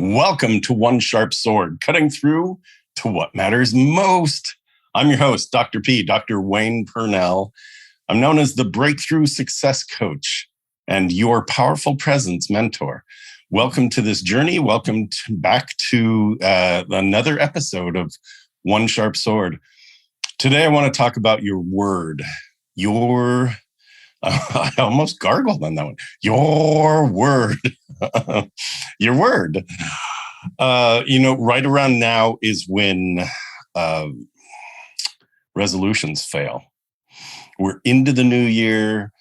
Welcome to One Sharp Sword, cutting through to what matters most. I'm your host, Dr. P, Dr. Wayne Pernell. I'm known as the Breakthrough Success Coach and your powerful presence mentor. Welcome to this journey. Welcome back to another episode of One Sharp Sword. Today, I want to talk about your word. I almost gargled on that one. Your word. Your word. Right around now is when resolutions fail. We're into the new year.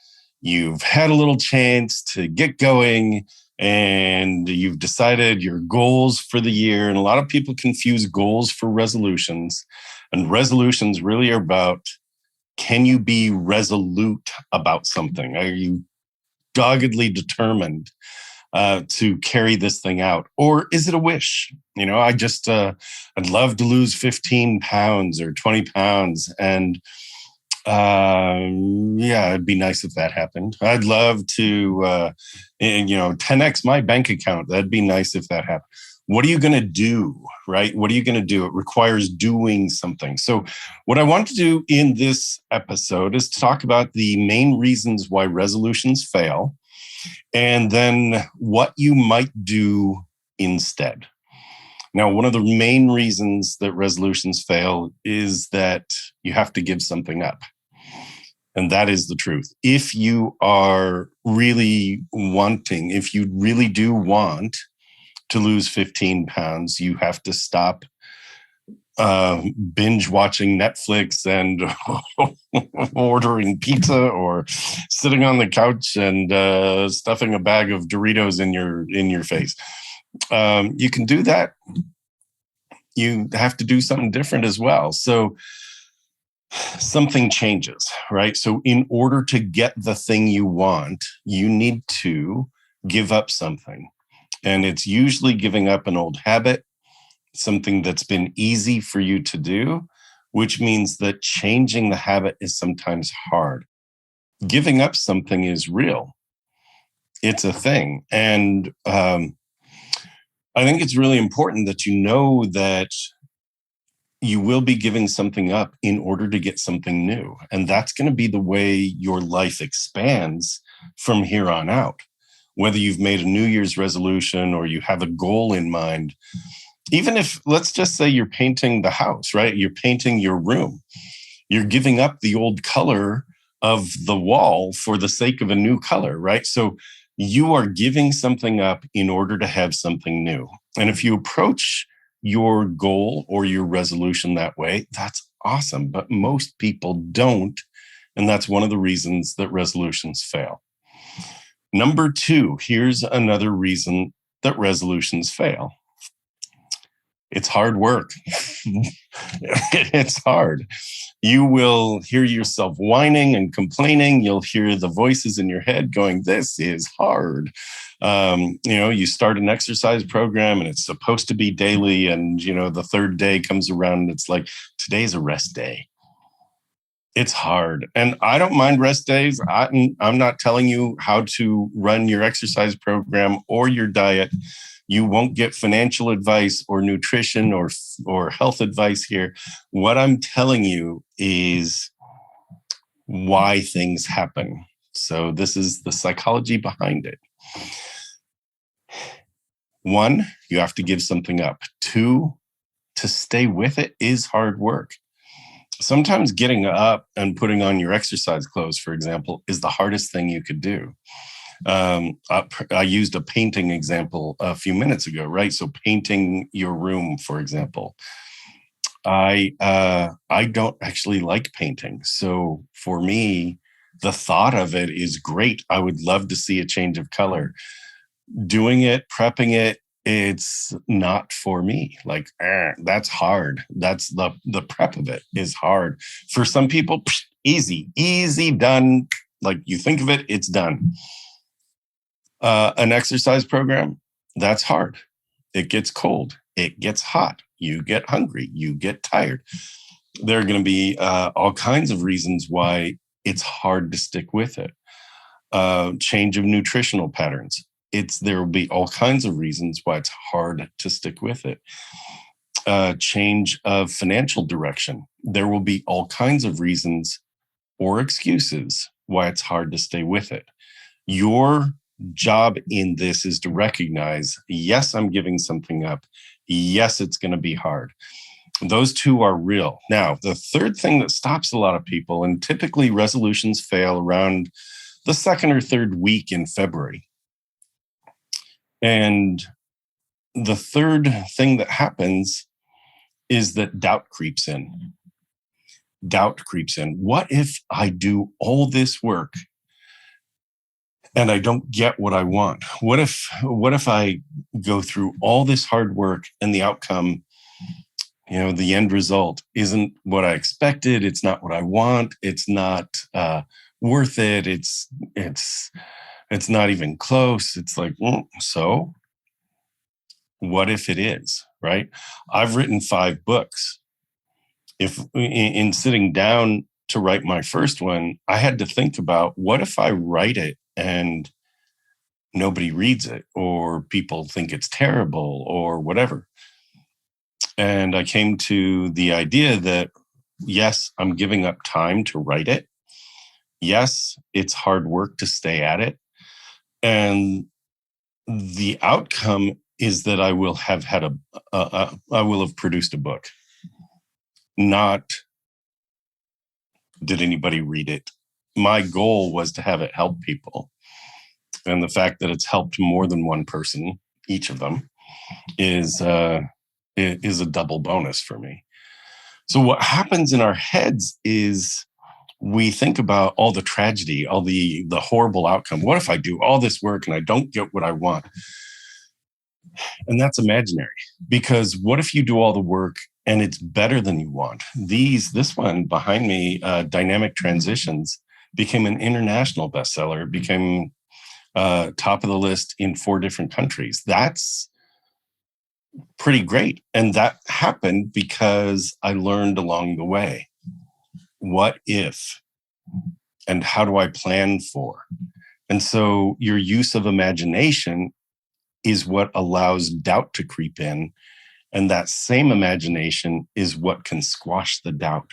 You've had a little chance to get going and you've decided your goals for the year. And a lot of people confuse goals for resolutions. And resolutions really are about, can you be resolute about something? Are you doggedly determined to carry this thing out? Or is it a wish? I'd love to lose 15 pounds or 20 pounds. And it'd be nice if that happened. I'd love to, 10x my bank account. That'd be nice if that happened. What are you going to do, right? What are you going to do? It requires doing something. So what I want to do in this episode is to talk about the main reasons why resolutions fail, and then what you might do instead. Now, one of the main reasons that resolutions fail is that you have to give something up. And that is the truth. If you are really wanting, if you really do want to lose 15 pounds, you have to stop binge watching Netflix and ordering pizza or sitting on the couch and stuffing a bag of Doritos in your face. You can do that. You have to do something different as well. So something changes, right? So in order to get the thing you want, you need to give up something. And it's usually giving up an old habit, something that's been easy for you to do, which means that changing the habit is sometimes hard. Giving up something is real. It's a thing. And I think it's really important that you know that you will be giving something up in order to get something new. And that's going to be the way your life expands from here on out. Whether you've made a New Year's resolution or you have a goal in mind, even if, let's just say you're painting the house, right? You're painting your room. You're giving up the old color of the wall for the sake of a new color, right? So you are giving something up in order to have something new. And if you approach your goal or your resolution that way, that's awesome. But most people don't. And that's one of the reasons that resolutions fail. Number two, here's another reason that resolutions fail. It's hard work. It's hard. You will hear yourself whining and complaining. You'll hear the voices in your head going, this is hard. You start an exercise program and it's supposed to be daily. And, the third day comes around and it's like, today's a rest day. It's hard. And I don't mind rest days. I'm not telling you how to run your exercise program or your diet. You won't get financial advice or nutrition or health advice here. What I'm telling you is why things happen. So this is the psychology behind it. 1, you have to give something up. 2, to stay with it is hard work. Sometimes getting up and putting on your exercise clothes, for example, is the hardest thing you could do. I used a painting example a few minutes ago, right? So painting your room, for example. I don't actually like painting. So for me, the thought of it is great. I would love to see a change of color. Doing it, prepping it, it's not for me. Like, that's hard. That's the prep of it is hard. For some people, easy, done. Like you think of it, it's done. An exercise program, that's hard. It gets cold. It gets hot. You get hungry. You get tired. There are going to be all kinds of reasons why it's hard to stick with it. Change of nutritional patterns. there will be all kinds of reasons why it's hard to stick with it. Change of financial direction. There will be all kinds of reasons or excuses why it's hard to stay with it. Your job in this is to recognize, yes, I'm giving something up. Yes, it's going to be hard. Those two are real. Now, the third thing that stops a lot of people, and typically resolutions fail around the second or third week in February. And the third thing that happens is that doubt creeps in. Doubt creeps in. What if I do all this work and I don't get what I want? What if I go through all this hard work and the outcome, the end result isn't what I expected? It's not what I want. It's not worth it. It's not even close. It's like, so what if it is, right? I've written 5 books. If in sitting down to write my first one, I had to think about, what if I write it and nobody reads it, or people think it's terrible, or whatever? And I came to the idea that, yes, I'm giving up time to write it. Yes, it's hard work to stay at it. And the outcome is that I will have I will have produced a book. Not, did anybody read it? My goal was to have it help people. And the fact that it's helped more than one person, each of them, is a double bonus for me. So what happens in our heads is we think about all the tragedy, all the horrible outcome. What if I do all this work and I don't get what I want? And that's imaginary, because what if you do all the work and it's better than you want? This one behind me, Dynamic Transitions, became an international bestseller. It became top of the list in 4 different countries. That's pretty great. And that happened because I learned along the way. What if? And how do I plan for? And so your use of imagination is what allows doubt to creep in. And that same imagination is what can squash the doubt.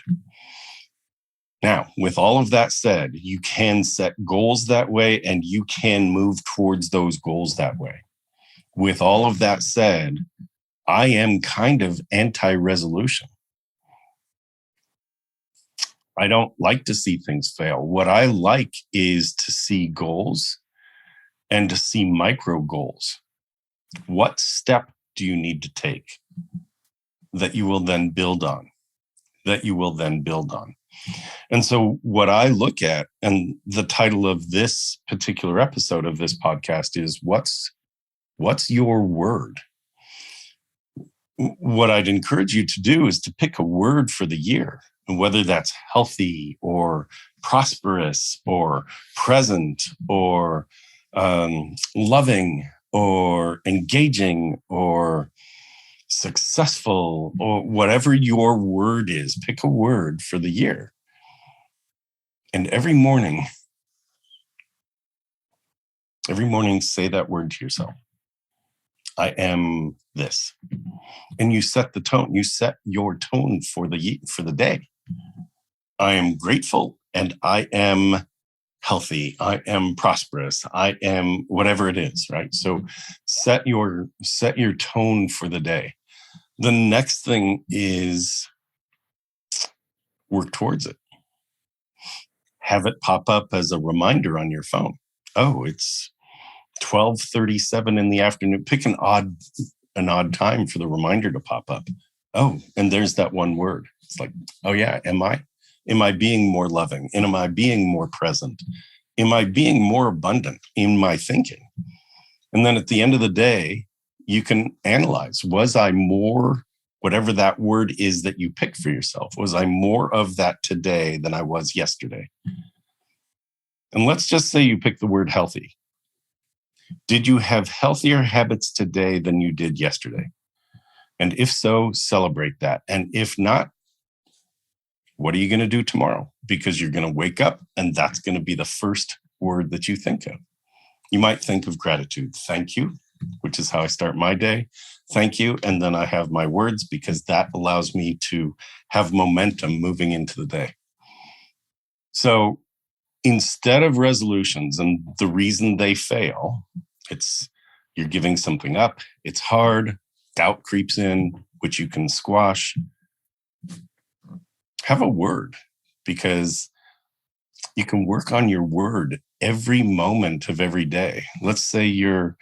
Now, with all of that said, you can set goals that way and you can move towards those goals that way. With all of that said, I am kind of anti-resolution. I don't like to see things fail. What I like is to see goals and to see micro goals. What step do you need to take that you will then build on? And so what I look at, and the title of this particular episode of this podcast is, what's your word? What I'd encourage you to do is to pick a word for the year, whether that's healthy or prosperous or present or loving or engaging or successful, or whatever your word is. Pick a word for the year. And every morning, say that word to yourself. I am this. And you set the tone. You set your tone for the day. I am grateful and I am healthy. I am prosperous. I am whatever it is, right? So set your tone for the day. The next thing is work towards it. Have it pop up as a reminder on your phone. Oh, it's 12:37 in the afternoon. Pick an odd time for the reminder to pop up. Oh, and there's that one word. It's like, oh yeah, am I being more loving? And am I being more present? Am I being more abundant in my thinking? And then at the end of the day, you can analyze, was I more, whatever that word is that you pick for yourself, was I more of that today than I was yesterday? And let's just say you pick the word healthy. Did you have healthier habits today than you did yesterday? And if so, celebrate that. And if not, what are you going to do tomorrow? Because you're going to wake up and that's going to be the first word that you think of. You might think of gratitude. Thank you, which is how I start my day. Thank you. And then I have my words because that allows me to have momentum moving into the day. So instead of resolutions, and the reason they fail, it's you're giving something up. It's hard. Doubt creeps in, which you can squash. Have a word, because you can work on your word every moment of every day. Let's say you're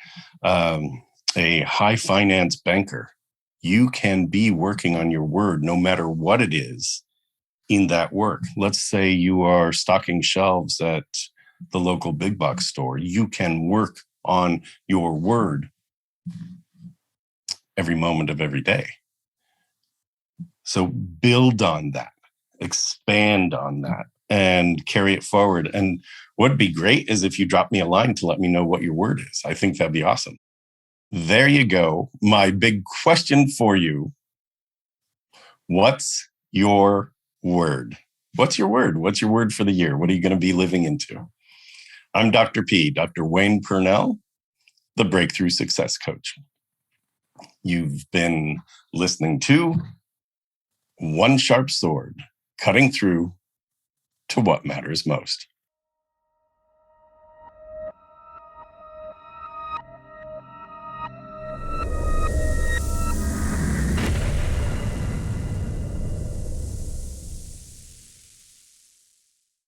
a high finance banker. You can be working on your word no matter what it is in that work. Let's say you are stocking shelves at the local big box store. You can work on your word every moment of every day. So build on that, expand on that, and carry it forward. And what'd be great is if you drop me a line to let me know what your word is. I think that'd be awesome. There you go. My big question for you. What's your word? What's your word? What's your word for the year? What are you going to be living into? I'm Dr. P, Dr. Wayne Pernell, the Breakthrough Success Coach. You've been listening to One Sharp Sword, cutting through to what matters most.